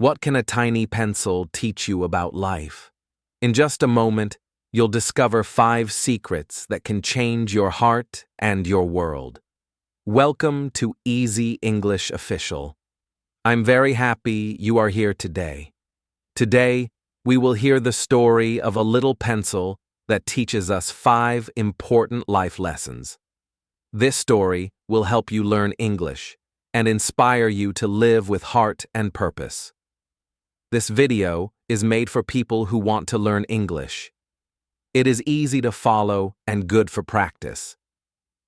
What can a tiny pencil teach you about life? In just a moment, you'll discover 5 secrets that can change your heart and your world. Welcome to Easy English Official. I'm very happy you are here today. Today, we will hear the story of a little pencil that teaches us 5 important life lessons. This story will help you learn English and inspire you to live with heart and purpose. This video is made for people who want to learn English. It is easy to follow and good for practice.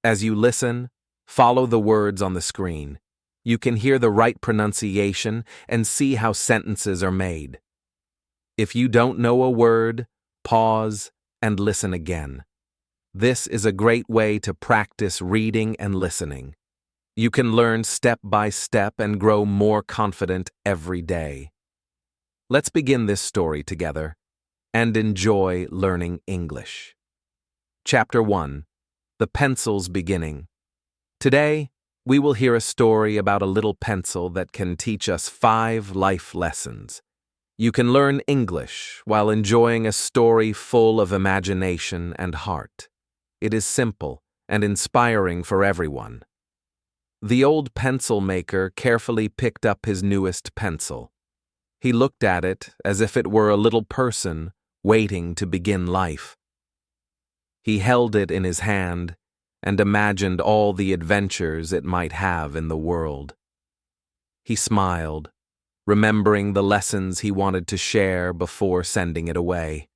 As you listen, follow the words on the screen. You can hear the right pronunciation and see how sentences are made. If you don't know a word, pause and listen again. This is a great way to practice reading and listening. You can learn step by step and grow more confident every day. Let's begin this story together and enjoy learning English. Chapter 1. The Pencil's Beginning. Today, we will hear a story about a little pencil that can teach us 5 life lessons. You can learn English while enjoying a story full of imagination and heart. It is simple and inspiring for everyone. The old pencil maker carefully picked up his newest pencil. He looked at it as if it were a little person waiting to begin life. He held it in his hand and imagined all the adventures it might have in the world. He smiled, remembering the lessons he wanted to share before sending it away.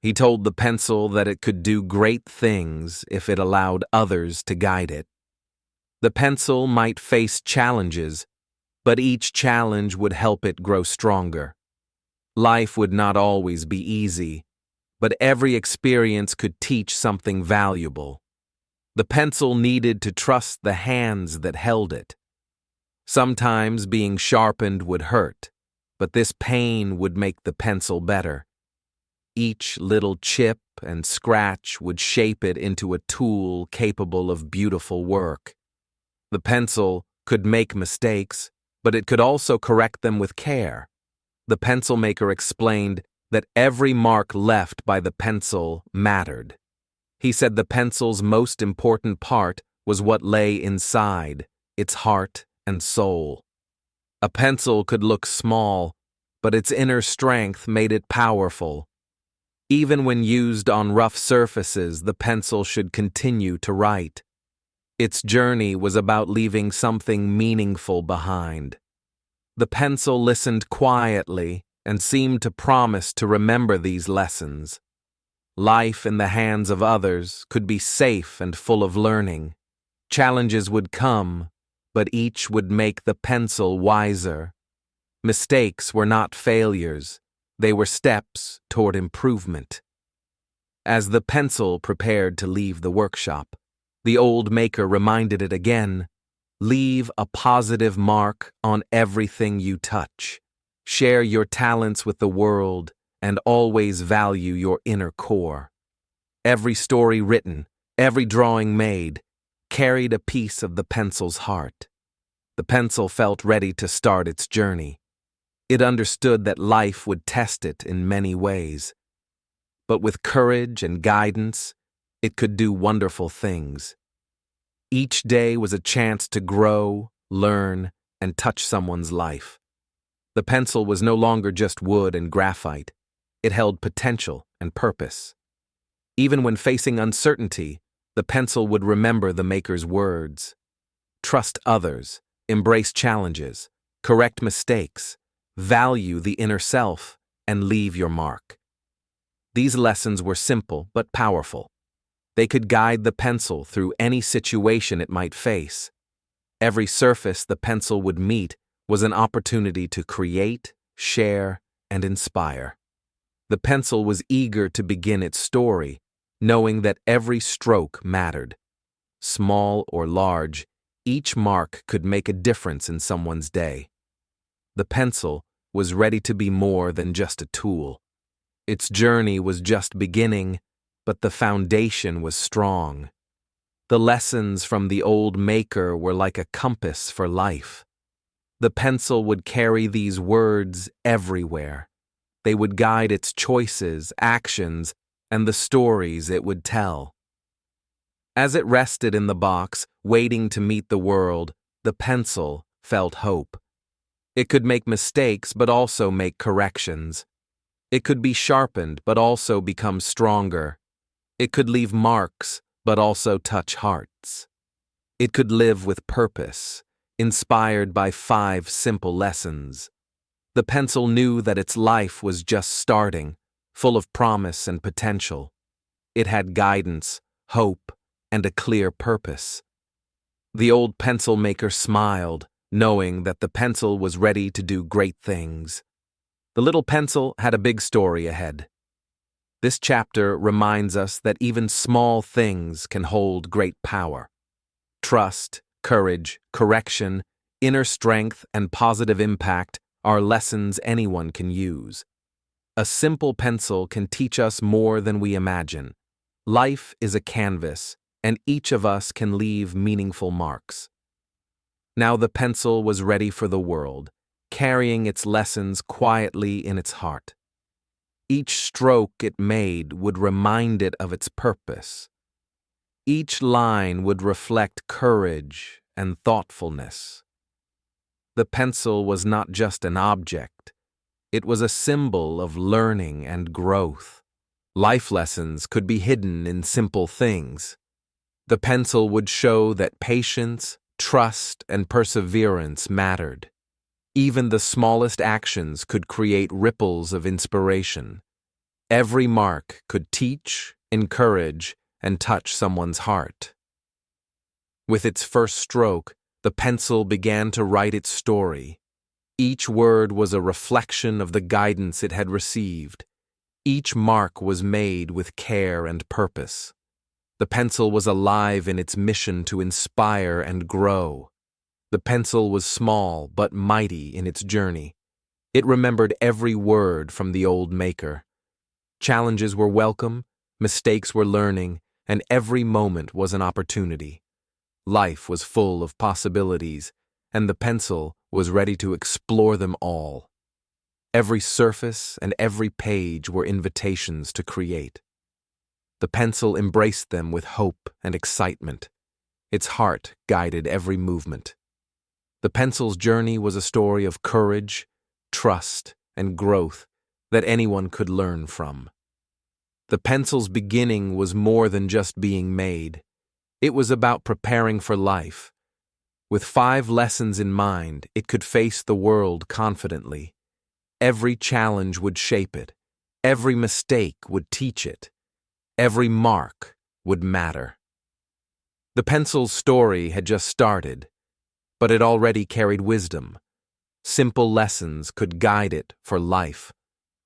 He told the pencil that it could do great things if it allowed others to guide it. The pencil might face challenges, but each challenge would help it grow stronger. Life would not always be easy, but every experience could teach something valuable. The pencil needed to trust the hands that held it. Sometimes being sharpened would hurt, but this pain would make the pencil better. Each little chip and scratch would shape it into a tool capable of beautiful work. The pencil could make mistakes, but it could also correct them with care. The pencil maker explained that every mark left by the pencil mattered. He said the pencil's most important part was what lay inside, its heart and soul. A pencil could look small, but its inner strength made it powerful. Even when used on rough surfaces, the pencil should continue to write. Its journey was about leaving something meaningful behind. The pencil listened quietly and seemed to promise to remember these lessons. Life in the hands of others could be safe and full of learning. Challenges would come, but each would make the pencil wiser. Mistakes were not failures, they were steps toward improvement. As the pencil prepared to leave the workshop, the old maker reminded it again, leave a positive mark on everything you touch. Share your talents with the world and always value your inner core. Every story written, every drawing made, carried a piece of the pencil's heart. The pencil felt ready to start its journey. It understood that life would test it in many ways. But with courage and guidance, it could do wonderful things. Each day was a chance to grow, learn, and touch someone's life. The pencil was no longer just wood and graphite. It held potential and purpose. Even when facing uncertainty, the pencil would remember the maker's words. Trust others, embrace challenges, correct mistakes, value the inner self, and leave your mark. These lessons were simple but powerful. They could guide the pencil through any situation it might face. Every surface the pencil would meet was an opportunity to create, share, and inspire. The pencil was eager to begin its story, knowing that every stroke mattered. Small or large, each mark could make a difference in someone's day. The pencil was ready to be more than just a tool. Its journey was just beginning, but the foundation was strong. The lessons from the old maker were like a compass for life. The pencil would carry these words everywhere. They would guide its choices, actions, and the stories it would tell. As it rested in the box, waiting to meet the world, the pencil felt hope. It could make mistakes but also make corrections. It could be sharpened but also become stronger. It could leave marks but also touch hearts. It could live with purpose, inspired by 5 simple lessons. The pencil knew that its life was just starting, full of promise and potential. It had guidance, hope, and a clear purpose. The old pencil maker smiled, knowing that the pencil was ready to do great things. The little pencil had a big story ahead. This chapter reminds us that even small things can hold great power. Trust, courage, correction, inner strength, and positive impact are lessons anyone can use. A simple pencil can teach us more than we imagine. Life is a canvas, and each of us can leave meaningful marks. Now the pencil was ready for the world, carrying its lessons quietly in its heart. Each stroke it made would remind it of its purpose. Each line would reflect courage and thoughtfulness. The pencil was not just an object. It was a symbol of learning and growth. Life lessons could be hidden in simple things. The pencil would show that patience, trust, and perseverance mattered. Even the smallest actions could create ripples of inspiration. Every mark could teach, encourage, and touch someone's heart. With its first stroke, the pencil began to write its story. Each word was a reflection of the guidance it had received. Each mark was made with care and purpose. The pencil was alive in its mission to inspire and grow. The pencil was small but mighty in its journey. It remembered every word from the old maker. Challenges were welcome, mistakes were learning, and every moment was an opportunity. Life was full of possibilities, and the pencil was ready to explore them all. Every surface and every page were invitations to create. The pencil embraced them with hope and excitement. Its heart guided every movement. The pencil's journey was a story of courage, trust, and growth that anyone could learn from. The pencil's beginning was more than just being made. It was about preparing for life. With 5 lessons in mind, it could face the world confidently. Every challenge would shape it. Every mistake would teach it. Every mark would matter. The pencil's story had just started, but it already carried wisdom. Simple lessons could guide it for life.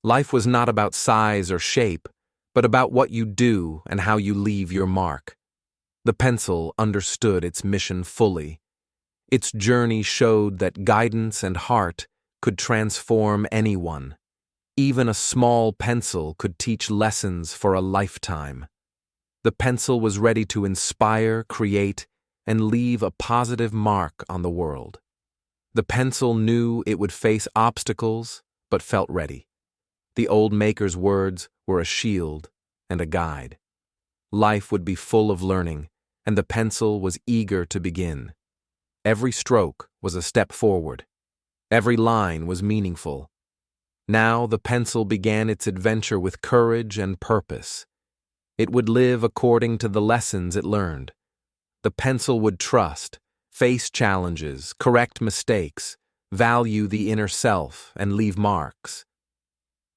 Life was not about size or shape, but about what you do and how you leave your mark. The pencil understood its mission fully. Its journey showed that guidance and heart could transform anyone. Even a small pencil could teach lessons for a lifetime. The pencil was ready to inspire, create, and leave a positive mark on the world. The pencil knew it would face obstacles, but felt ready. The old maker's words were a shield and a guide. Life would be full of learning, and the pencil was eager to begin. Every stroke was a step forward. Every line was meaningful. Now the pencil began its adventure with courage and purpose. It would live according to the lessons it learned. The pencil would trust, face challenges, correct mistakes, value the inner self, and leave marks.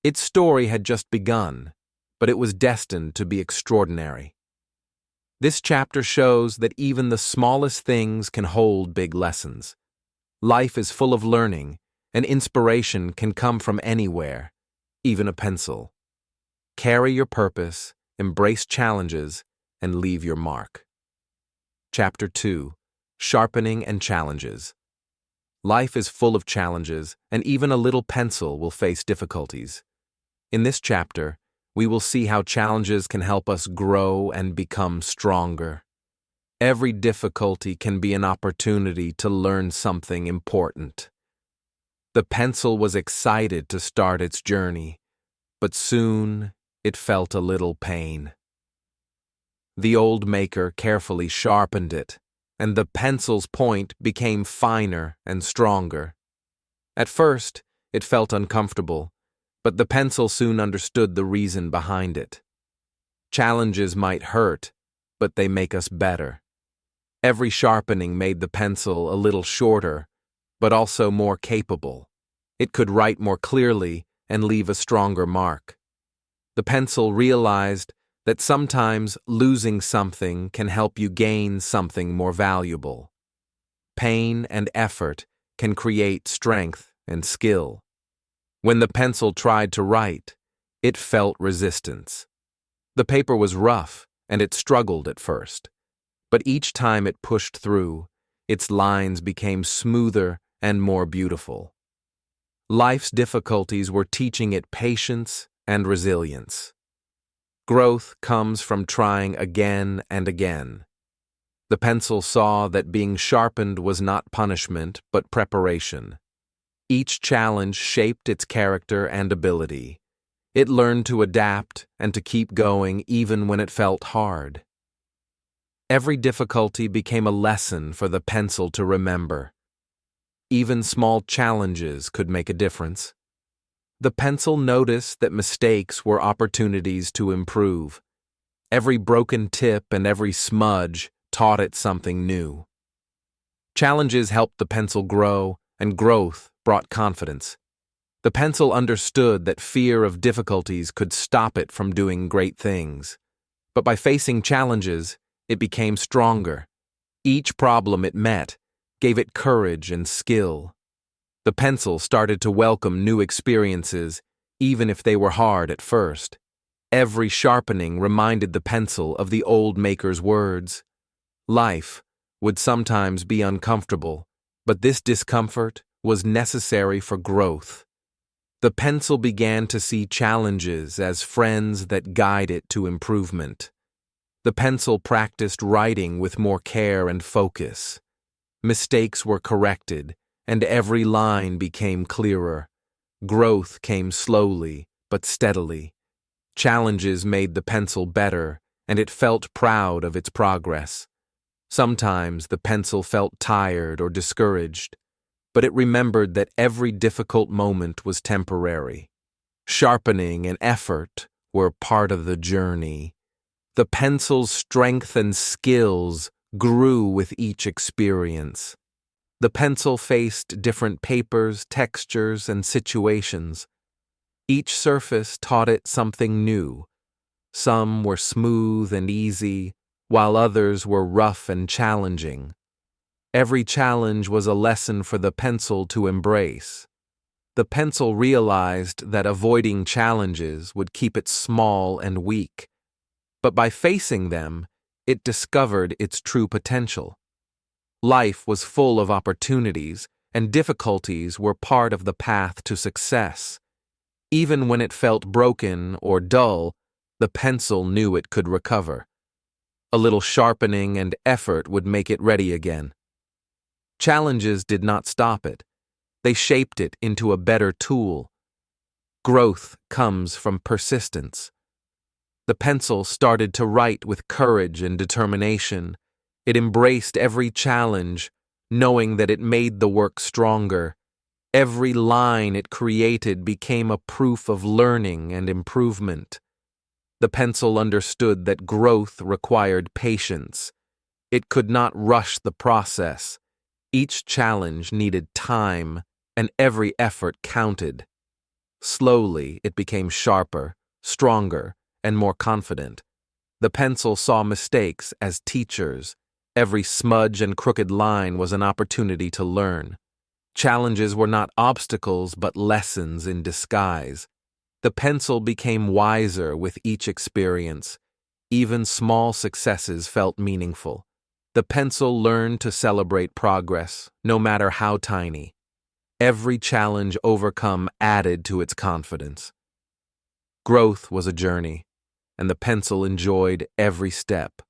Its story had just begun, but it was destined to be extraordinary. This chapter shows that even the smallest things can hold big lessons. Life is full of learning, and inspiration can come from anywhere, even a pencil. Carry your purpose, embrace challenges, and leave your mark. Chapter 2: Sharpening and Challenges. Life is full of challenges, and even a little pencil will face difficulties. In this chapter, we will see how challenges can help us grow and become stronger. Every difficulty can be an opportunity to learn something important. The pencil was excited to start its journey, but soon it felt a little pain. The old maker carefully sharpened it, and the pencil's point became finer and stronger. At first, it felt uncomfortable, but the pencil soon understood the reason behind it. Challenges might hurt, but they make us better. Every sharpening made the pencil a little shorter, but also more capable. It could write more clearly and leave a stronger mark. The pencil realized that sometimes losing something can help you gain something more valuable. Pain and effort can create strength and skill. When the pencil tried to write, it felt resistance. The paper was rough, and it struggled at first. But each time it pushed through, its lines became smoother and more beautiful. Life's difficulties were teaching it patience and resilience. Growth comes from trying again and again. The pencil saw that being sharpened was not punishment, but preparation. Each challenge shaped its character and ability. It learned to adapt and to keep going even when it felt hard. Every difficulty became a lesson for the pencil to remember. Even small challenges could make a difference. The pencil noticed that mistakes were opportunities to improve. Every broken tip and every smudge taught it something new. Challenges helped the pencil grow, and growth brought confidence. The pencil understood that fear of difficulties could stop it from doing great things. But by facing challenges, it became stronger. Each problem it met gave it courage and skill. The pencil started to welcome new experiences, even if they were hard at first. Every sharpening reminded the pencil of the old maker's words. Life would sometimes be uncomfortable, but this discomfort was necessary for growth. The pencil began to see challenges as friends that guide it to improvement. The pencil practiced writing with more care and focus. Mistakes were corrected, and every line became clearer. Growth came slowly, but steadily. Challenges made the pencil better, and it felt proud of its progress. Sometimes the pencil felt tired or discouraged, but it remembered that every difficult moment was temporary. Sharpening and effort were part of the journey. The pencil's strength and skills grew with each experience. The pencil faced different papers, textures, and situations. Each surface taught it something new. Some were smooth and easy, while others were rough and challenging. Every challenge was a lesson for the pencil to embrace. The pencil realized that avoiding challenges would keep it small and weak. But by facing them, it discovered its true potential. Life was full of opportunities, and difficulties were part of the path to success. Even when it felt broken or dull, the pencil knew it could recover. A little sharpening and effort would make it ready again. Challenges did not stop it. They shaped it into a better tool. Growth comes from persistence. The pencil started to write with courage and determination. It embraced every challenge, knowing that it made the work stronger. Every line it created became a proof of learning and improvement. The pencil understood that growth required patience. It could not rush the process. Each challenge needed time, and every effort counted. Slowly, it became sharper, stronger, and more confident. The pencil saw mistakes as teachers. Every smudge and crooked line was an opportunity to learn. Challenges were not obstacles but lessons in disguise. The pencil became wiser with each experience. Even small successes felt meaningful. The pencil learned to celebrate progress, no matter how tiny. Every challenge overcome added to its confidence. Growth was a journey, and the pencil enjoyed every step.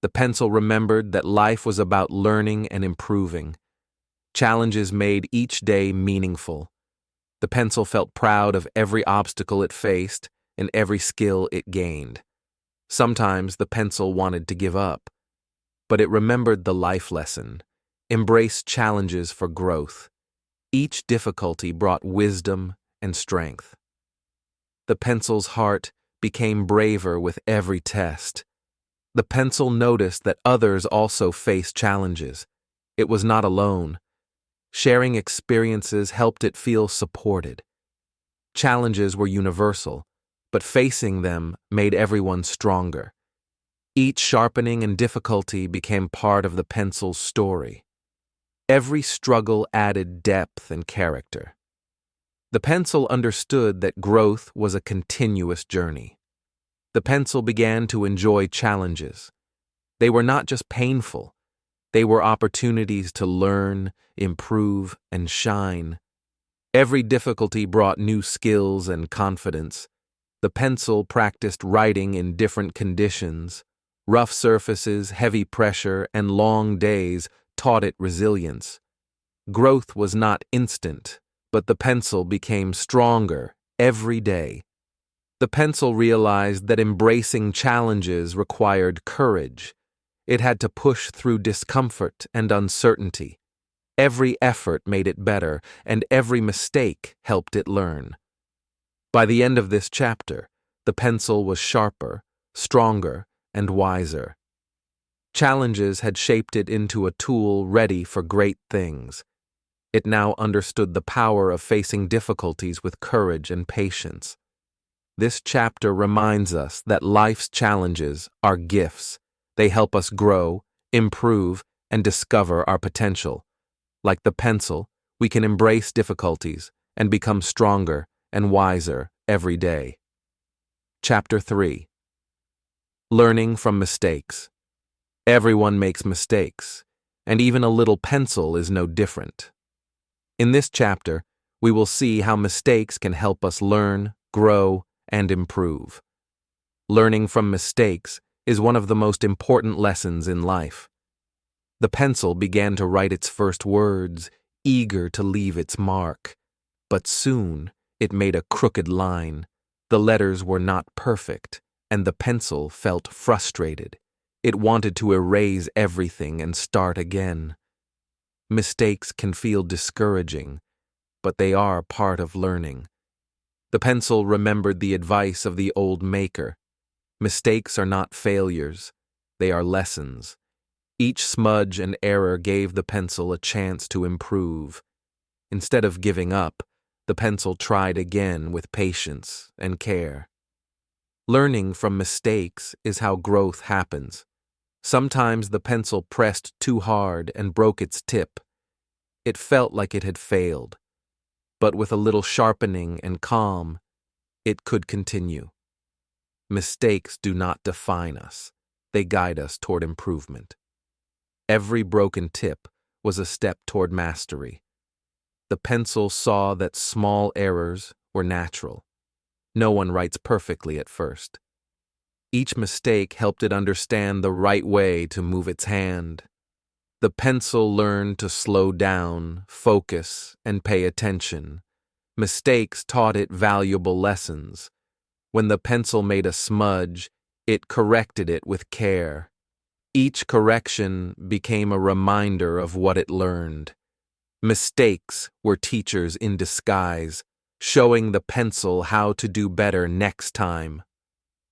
The pencil remembered that life was about learning and improving. Challenges made each day meaningful. The pencil felt proud of every obstacle it faced and every skill it gained. Sometimes the pencil wanted to give up, but it remembered the life lesson: embrace challenges for growth. Each difficulty brought wisdom and strength. The pencil's heart became braver with every test. The pencil noticed that others also faced challenges. It was not alone. Sharing experiences helped it feel supported. Challenges were universal, but facing them made everyone stronger. Each sharpening and difficulty became part of the pencil's story. Every struggle added depth and character. The pencil understood that growth was a continuous journey. The pencil began to enjoy challenges. They were not just painful. They were opportunities to learn, improve, and shine. Every difficulty brought new skills and confidence. The pencil practiced writing in different conditions. Rough surfaces, heavy pressure, and long days taught it resilience. Growth was not instant, but the pencil became stronger every day. The pencil realized that embracing challenges required courage. It had to push through discomfort and uncertainty. Every effort made it better, and every mistake helped it learn. By the end of this chapter, the pencil was sharper, stronger, and wiser. Challenges had shaped it into a tool ready for great things. It now understood the power of facing difficulties with courage and patience. This chapter reminds us that life's challenges are gifts. They help us grow, improve, and discover our potential. Like the pencil, we can embrace difficulties and become stronger and wiser every day. Chapter 3. Learning from mistakes. Everyone makes mistakes, and even a little pencil is no different. In this chapter, we will see how mistakes can help us learn, grow, and improve. Learning from mistakes is one of the most important lessons in life. The pencil began to write its first words, eager to leave its mark. But soon, it made a crooked line. The letters were not perfect, and the pencil felt frustrated. It wanted to erase everything and start again. Mistakes can feel discouraging, but they are part of learning. The pencil remembered the advice of the old maker. Mistakes are not failures, they are lessons. Each smudge and error gave the pencil a chance to improve. Instead of giving up, the pencil tried again with patience and care. Learning from mistakes is how growth happens. Sometimes the pencil pressed too hard and broke its tip. It felt like it had failed. But with a little sharpening and calm, it could continue. Mistakes do not define us. They guide us toward improvement. Every broken tip was a step toward mastery. The pencil saw that small errors were natural. No one writes perfectly at first. Each mistake helped it understand the right way to move its hand. The pencil learned to slow down, focus, and pay attention. Mistakes taught it valuable lessons. When the pencil made a smudge, it corrected it with care. Each correction became a reminder of what it learned. Mistakes were teachers in disguise, showing the pencil how to do better next time.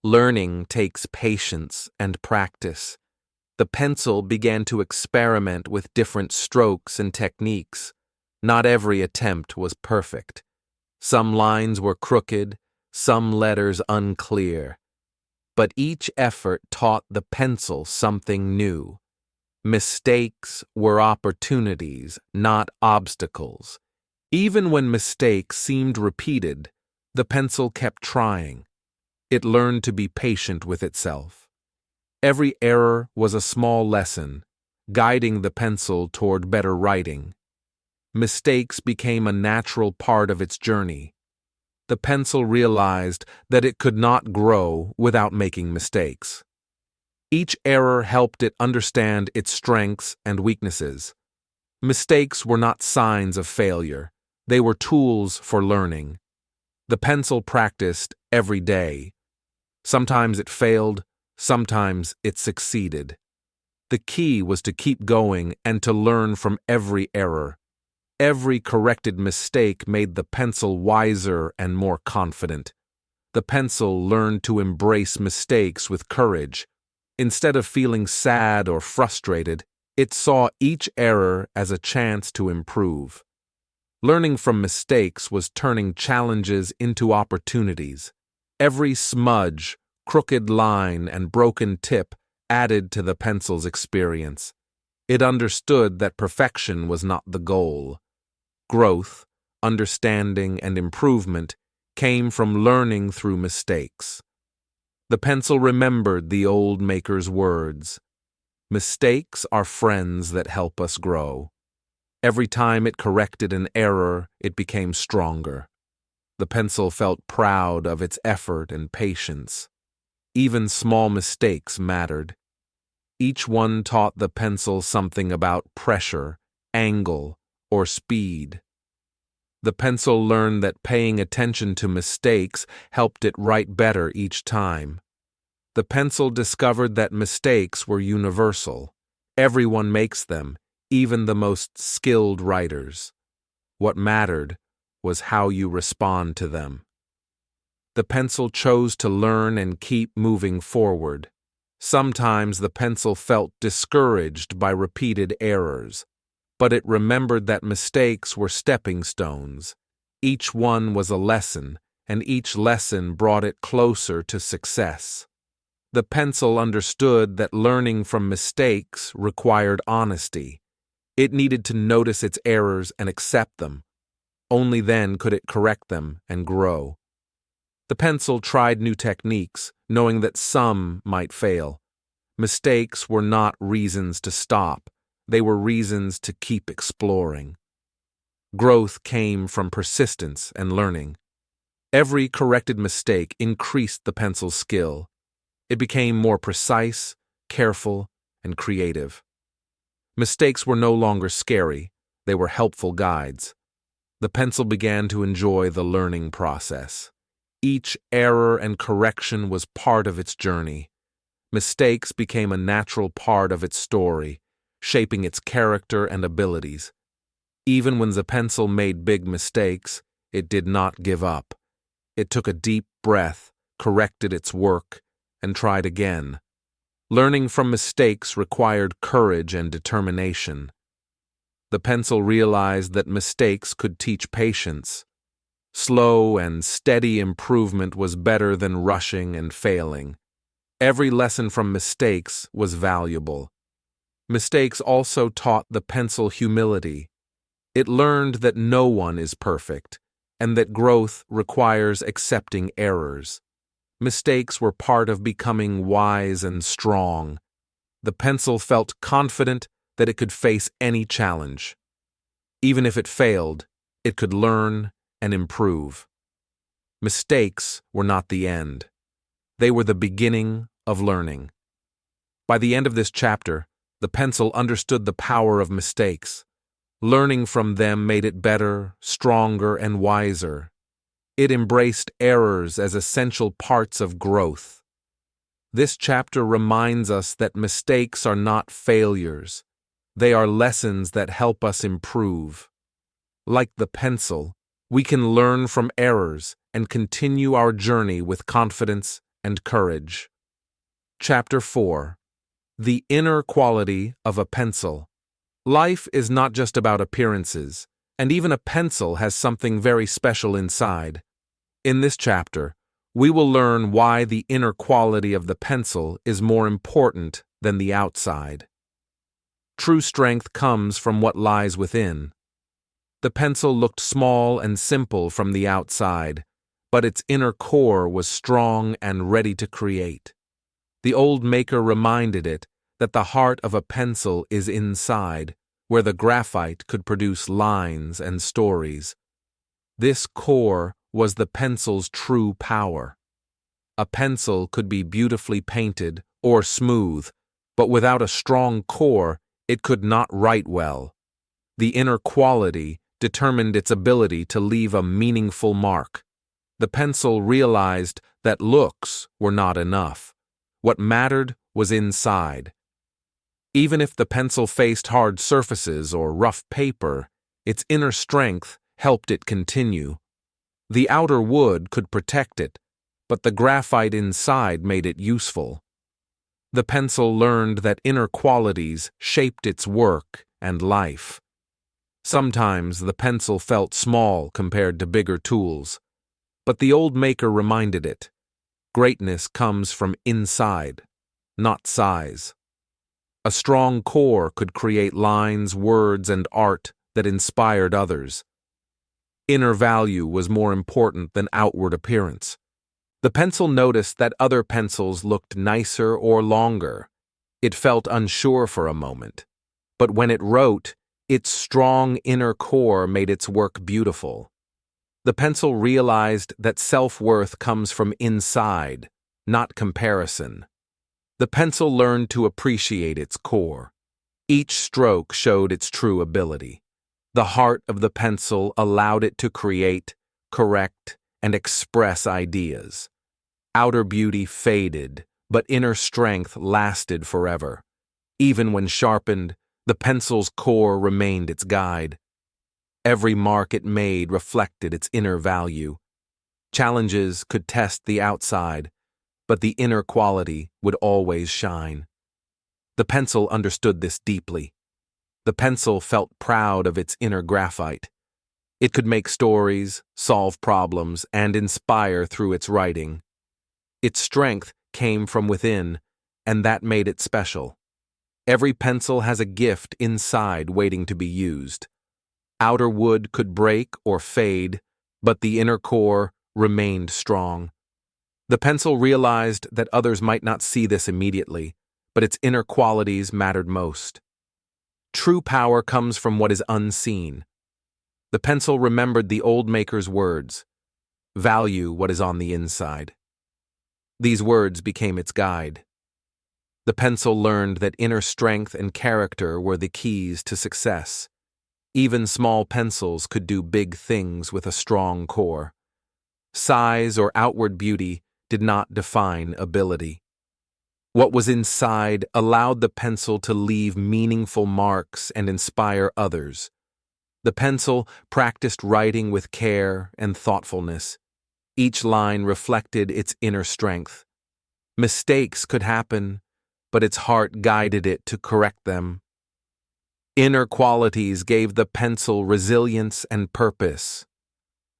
Learning takes patience and practice. The pencil began to experiment with different strokes and techniques. Not every attempt was perfect. Some lines were crooked, some letters unclear. But each effort taught the pencil something new. Mistakes were opportunities, not obstacles. Even when mistakes seemed repeated, the pencil kept trying. It learned to be patient with itself. Every error was a small lesson, guiding the pencil toward better writing. Mistakes became a natural part of its journey. The pencil realized that it could not grow without making mistakes. Each error helped it understand its strengths and weaknesses. Mistakes were not signs of failure. They were tools for learning. The pencil practiced every day. Sometimes it failed, sometimes it succeeded. The key was to keep going and to learn from every error. Every corrected mistake made the pencil wiser and more confident. The pencil learned to embrace mistakes with courage. Instead of feeling sad or frustrated, it saw each error as a chance to improve. Learning from mistakes was turning challenges into opportunities. Every smudge, crooked line, and broken tip added to the pencil's experience. It understood that perfection was not the goal. Growth, understanding, and improvement came from learning through mistakes. The pencil remembered the old maker's words. Mistakes are friends that help us grow. Every time it corrected an error, it became stronger. The pencil felt proud of its effort and patience. Even small mistakes mattered. Each one taught the pencil something about pressure, angle, or speed. The pencil learned that paying attention to mistakes helped it write better each time. The pencil discovered that mistakes were universal. Everyone makes them, even the most skilled writers. What mattered was how you respond to them. The pencil chose to learn and keep moving forward. Sometimes the pencil felt discouraged by repeated errors, but it remembered that mistakes were stepping stones. Each one was a lesson, and each lesson brought it closer to success. The pencil understood that learning from mistakes required honesty. It needed to notice its errors and accept them. Only then could it correct them and grow. The pencil tried new techniques, knowing that some might fail. Mistakes were not reasons to stop. They were reasons to keep exploring. Growth came from persistence and learning. Every corrected mistake increased the pencil's skill. It became more precise, careful, and creative. Mistakes were no longer scary. They were helpful guides. The pencil began to enjoy the learning process. Each error and correction was part of its journey. Mistakes became a natural part of its story, shaping its character and abilities. Even when the pencil made big mistakes, it did not give up. It took a deep breath, corrected its work, and tried again. Learning from mistakes required courage and determination. The pencil realized that mistakes could teach patience. Slow and steady improvement was better than rushing and failing. Every lesson from mistakes was valuable. Mistakes also taught the pencil humility. It learned that no one is perfect, and that growth requires accepting errors. Mistakes were part of becoming wise and strong. The pencil felt confident that it could face any challenge. Even if it failed, it could learn and improve. Mistakes were not the end. They were the beginning of learning. By the end of this chapter, the pencil understood the power of mistakes. Learning from them made it better, stronger, and wiser. It embraced errors as essential parts of growth. This chapter reminds us that mistakes are not failures. They are lessons that help us improve. Like the pencil, we can learn from errors and continue our journey with confidence and courage. Chapter 4. The Inner Quality of a Pencil. Life is not just about appearances, and even a pencil has something very special inside. In this chapter, we will learn why the inner quality of the pencil is more important than the outside. True strength comes from what lies within. The pencil looked small and simple from the outside, but its inner core was strong and ready to create. The old maker reminded it that the heart of a pencil is inside, where the graphite could produce lines and stories. This core was the pencil's true power. A pencil could be beautifully painted or smooth, but without a strong core, it could not write well. The inner quality determined its ability to leave a meaningful mark. The pencil realized that looks were not enough. What mattered was inside. Even if the pencil faced hard surfaces or rough paper, its inner strength helped it continue. The outer wood could protect it, but the graphite inside made it useful. The pencil learned that inner qualities shaped its work and life. Sometimes the pencil felt small compared to bigger tools, but the old maker reminded it, greatness comes from inside, not size. A strong core could create lines, words, and art that inspired others. Inner value was more important than outward appearance. The pencil noticed that other pencils looked nicer or longer. It felt unsure for a moment. But when it wrote, its strong inner core made its work beautiful. The pencil realized that self-worth comes from inside, not comparison. The pencil learned to appreciate its core. Each stroke showed its true ability. The heart of the pencil allowed it to create, correct, and express ideas. Outer beauty faded, but inner strength lasted forever. Even when sharpened, the pencil's core remained its guide. Every mark it made reflected its inner value. Challenges could test the outside, but the inner quality would always shine. The pencil understood this deeply. The pencil felt proud of its inner graphite. It could make stories, solve problems, and inspire through its writing. Its strength came from within, and that made it special. Every pencil has a gift inside waiting to be used. Outer wood could break or fade, but the inner core remained strong. The pencil realized that others might not see this immediately, but its inner qualities mattered most. True power comes from what is unseen. The pencil remembered the old maker's words, "Value what is on the inside." These words became its guide. The pencil learned that inner strength and character were the keys to success. Even small pencils could do big things with a strong core. Size or outward beauty did not define ability. What was inside allowed the pencil to leave meaningful marks and inspire others. The pencil practiced writing with care and thoughtfulness. Each line reflected its inner strength. Mistakes could happen, but its heart guided it to correct them. Inner qualities gave the pencil resilience and purpose.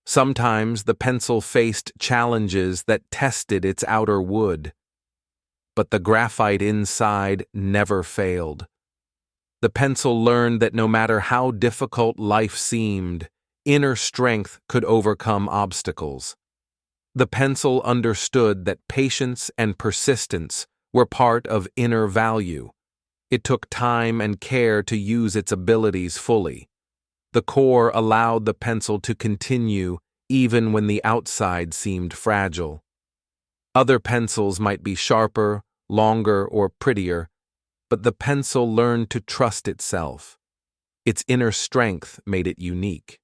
Sometimes the pencil faced challenges that tested its outer wood, but the graphite inside never failed. The pencil learned that no matter how difficult life seemed, inner strength could overcome obstacles. The pencil understood that patience and persistence were part of inner value. It took time and care to use its abilities fully. The core allowed the pencil to continue even when the outside seemed fragile. Other pencils might be sharper, longer, or prettier, but the pencil learned to trust itself. Its inner strength made it unique.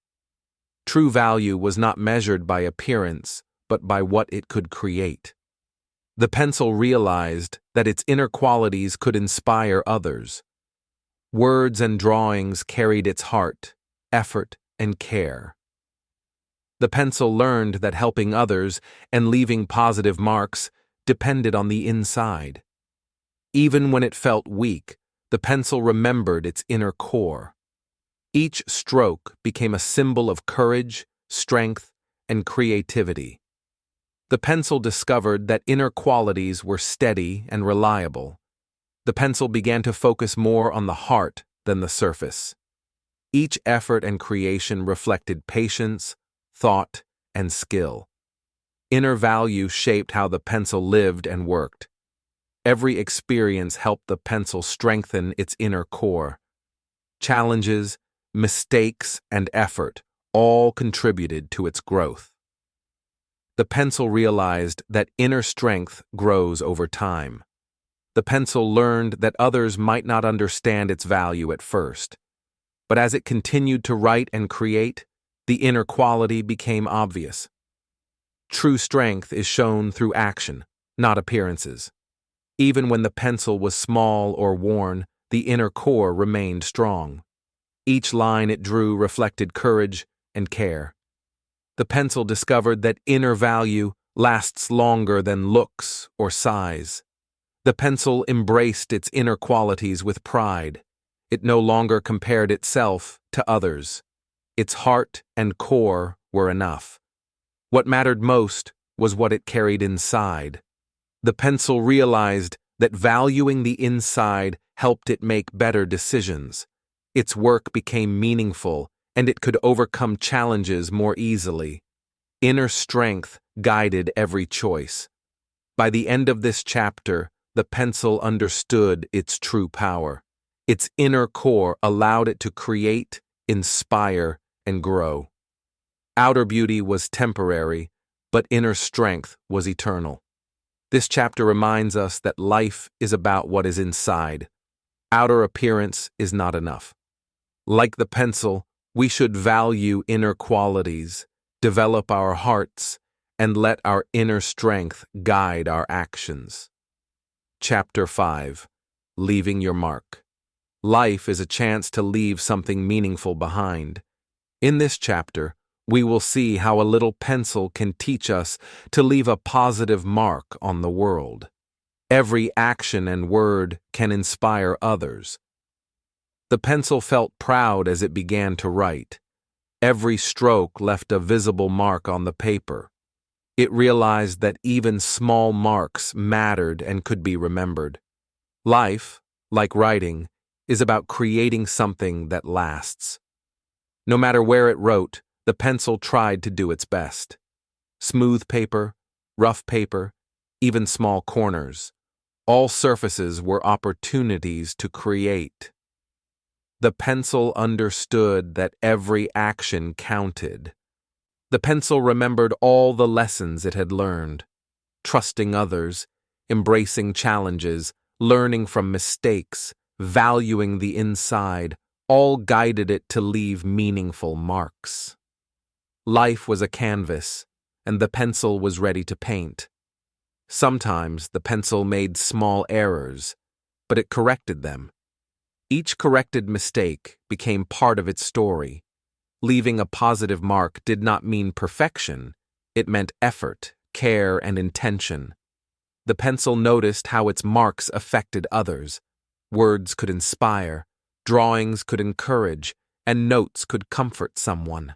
True value was not measured by appearance, but by what it could create. The pencil realized that its inner qualities could inspire others. Words and drawings carried its heart, effort, and care. The pencil learned that helping others and leaving positive marks depended on the inside. Even when it felt weak, the pencil remembered its inner core. Each stroke became a symbol of courage, strength, and creativity. The pencil discovered that inner qualities were steady and reliable. The pencil began to focus more on the heart than the surface. Each effort and creation reflected patience, thought, and skill. Inner value shaped how the pencil lived and worked. Every experience helped the pencil strengthen its inner core. Challenges, mistakes, and effort all contributed to its growth. The pencil realized that inner strength grows over time. The pencil learned that others might not understand its value at first, But as it continued to write and create, the inner quality became obvious. True strength is shown through action, not appearances. Even when the pencil was small or worn, the inner core remained strong. Each line it drew reflected courage and care. The pencil discovered that inner value lasts longer than looks or size. The pencil embraced its inner qualities with pride. It no longer compared itself to others. Its heart and core were enough. What mattered most was what it carried inside. The pencil realized that valuing the inside helped it make better decisions. Its work became meaningful, and it could overcome challenges more easily. Inner strength guided every choice. By the end of this chapter, the pencil understood its true power. Its inner core allowed it to create, inspire, and grow. Outer beauty was temporary, but inner strength was eternal. This chapter reminds us that life is about what is inside. Outer appearance is not enough. Like the pencil, we should value inner qualities, develop our hearts, and let our inner strength guide our actions. Chapter 5. Leaving Your Mark. Life is a chance to leave something meaningful behind. In this chapter, we will see how a little pencil can teach us to leave a positive mark on the world. Every action and word can inspire others. The pencil felt proud as it began to write. Every stroke left a visible mark on the paper. It realized that even small marks mattered and could be remembered. Life, like writing, is about creating something that lasts. No matter where it wrote, the pencil tried to do its best. Smooth paper, rough paper, even small corners. All surfaces were opportunities to create. The pencil understood that every action counted. The pencil remembered all the lessons it had learned. Trusting others, embracing challenges, learning from mistakes, valuing the inside, all guided it to leave meaningful marks. Life was a canvas, and the pencil was ready to paint. Sometimes the pencil made small errors, but it corrected them. Each corrected mistake became part of its story. Leaving a positive mark did not mean perfection, it meant effort, care, and intention. The pencil noticed how its marks affected others. Words could inspire, drawings could encourage, and notes could comfort someone.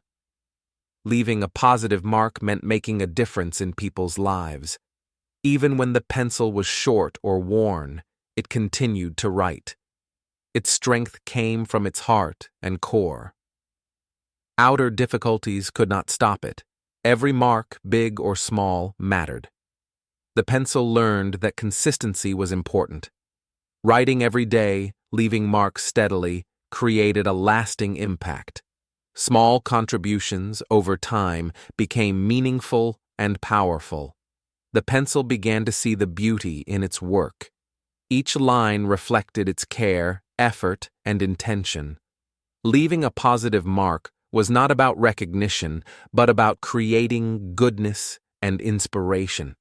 Leaving a positive mark meant making a difference in people's lives. Even when the pencil was short or worn, it continued to write. Its strength came from its heart and core. Outer difficulties could not stop it. Every mark, big or small, mattered. The pencil learned that consistency was important. Writing every day, leaving marks steadily, created a lasting impact. Small contributions, over time, became meaningful and powerful. The pencil began to see the beauty in its work. Each line reflected its care, effort, and intention. Leaving a positive mark was not about recognition, but about creating goodness and inspiration.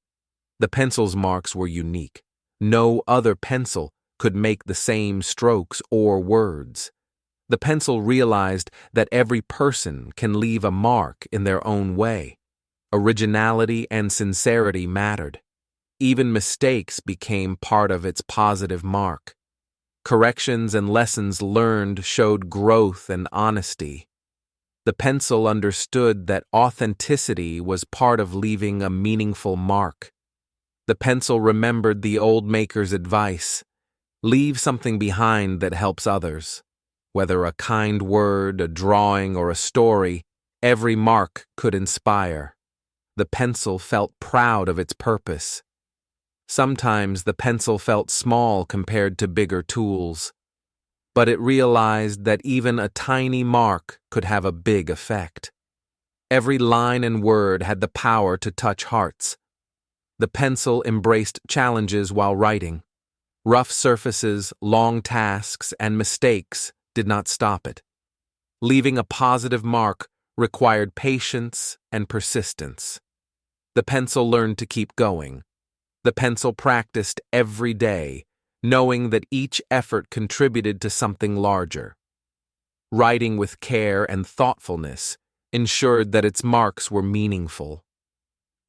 The pencil's marks were unique. No other pencil could make the same strokes or words. The pencil realized that every person can leave a mark in their own way. Originality and sincerity mattered. Even mistakes became part of its positive mark. Corrections and lessons learned showed growth and honesty. The pencil understood that authenticity was part of leaving a meaningful mark. The pencil remembered the old maker's advice: leave something behind that helps others. Whether a kind word, a drawing, or a story, every mark could inspire. The pencil felt proud of its purpose. Sometimes the pencil felt small compared to bigger tools, but it realized that even a tiny mark could have a big effect. Every line and word had the power to touch hearts. The pencil embraced challenges while writing. Rough surfaces, long tasks, and mistakes did not stop it. Leaving a positive mark required patience and persistence. The pencil learned to keep going. The pencil practiced every day, knowing that each effort contributed to something larger. Writing with care and thoughtfulness ensured that its marks were meaningful.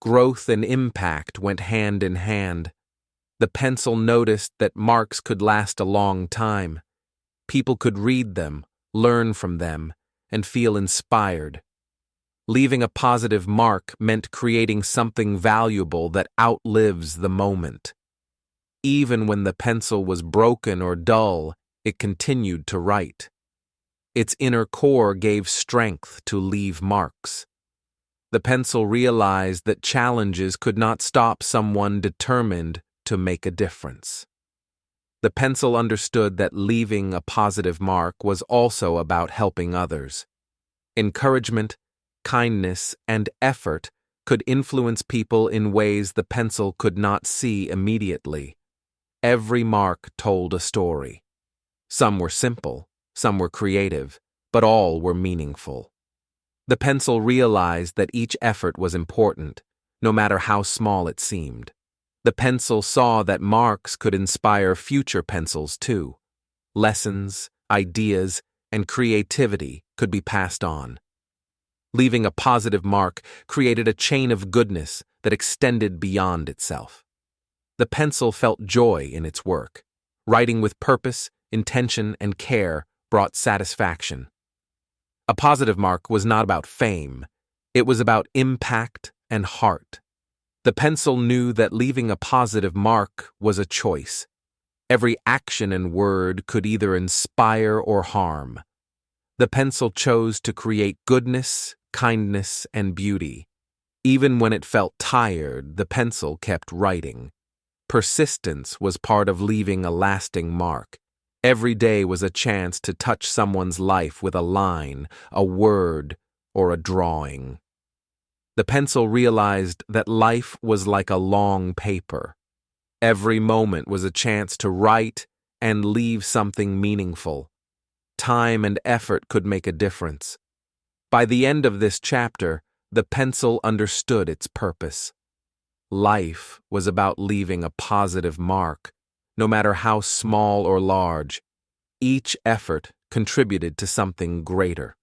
Growth and impact went hand in hand. The pencil noticed that marks could last a long time. People could read them, learn from them, and feel inspired. Leaving a positive mark meant creating something valuable that outlives the moment. Even when the pencil was broken or dull, it continued to write. Its inner core gave strength to leave marks. The pencil realized that challenges could not stop someone determined to make a difference. The pencil understood that leaving a positive mark was also about helping others. Encouragement, kindness, and effort could influence people in ways the pencil could not see immediately. Every mark told a story. Some were simple, some were creative, but all were meaningful. The pencil realized that each effort was important, no matter how small it seemed. The pencil saw that marks could inspire future pencils too. Lessons, ideas, and creativity could be passed on. Leaving a positive mark created a chain of goodness that extended beyond itself. The pencil felt joy in its work. Writing with purpose, intention, and care brought satisfaction. A positive mark was not about fame. It was about impact and heart. The pencil knew that leaving a positive mark was a choice. Every action and word could either inspire or harm. The pencil chose to create goodness, kindness, and beauty. Even when it felt tired, the pencil kept writing. Persistence was part of leaving a lasting mark. Every day was a chance to touch someone's life with a line, a word, or a drawing. The pencil realized that life was like a long paper. Every moment was a chance to write and leave something meaningful. Time and effort could make a difference. By the end of this chapter, the pencil understood its purpose. Life was about leaving a positive mark, no matter how small or large. Each effort contributed to something greater.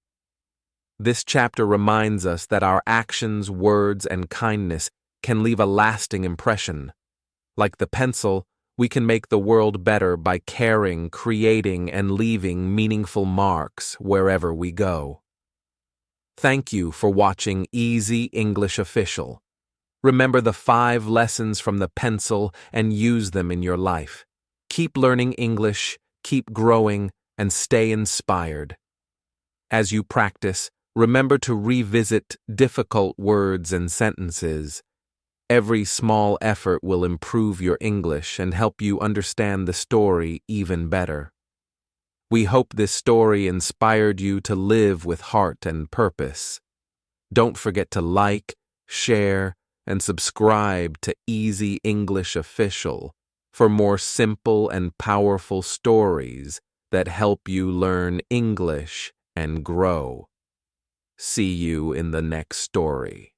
This chapter reminds us that our actions, words, and kindness can leave a lasting impression. Like the pencil, we can make the world better by caring, creating, and leaving meaningful marks wherever we go. Thank you for watching Easy English Official. Remember the 5 lessons from the pencil and use them in your life. Keep learning English, keep growing, and stay inspired. As you practice, remember to revisit difficult words and sentences. Every small effort will improve your English and help you understand the story even better. We hope this story inspired you to live with heart and purpose. Don't forget to like, share, and subscribe to Easy English Official for more simple and powerful stories that help you learn English and grow. See you in the next story.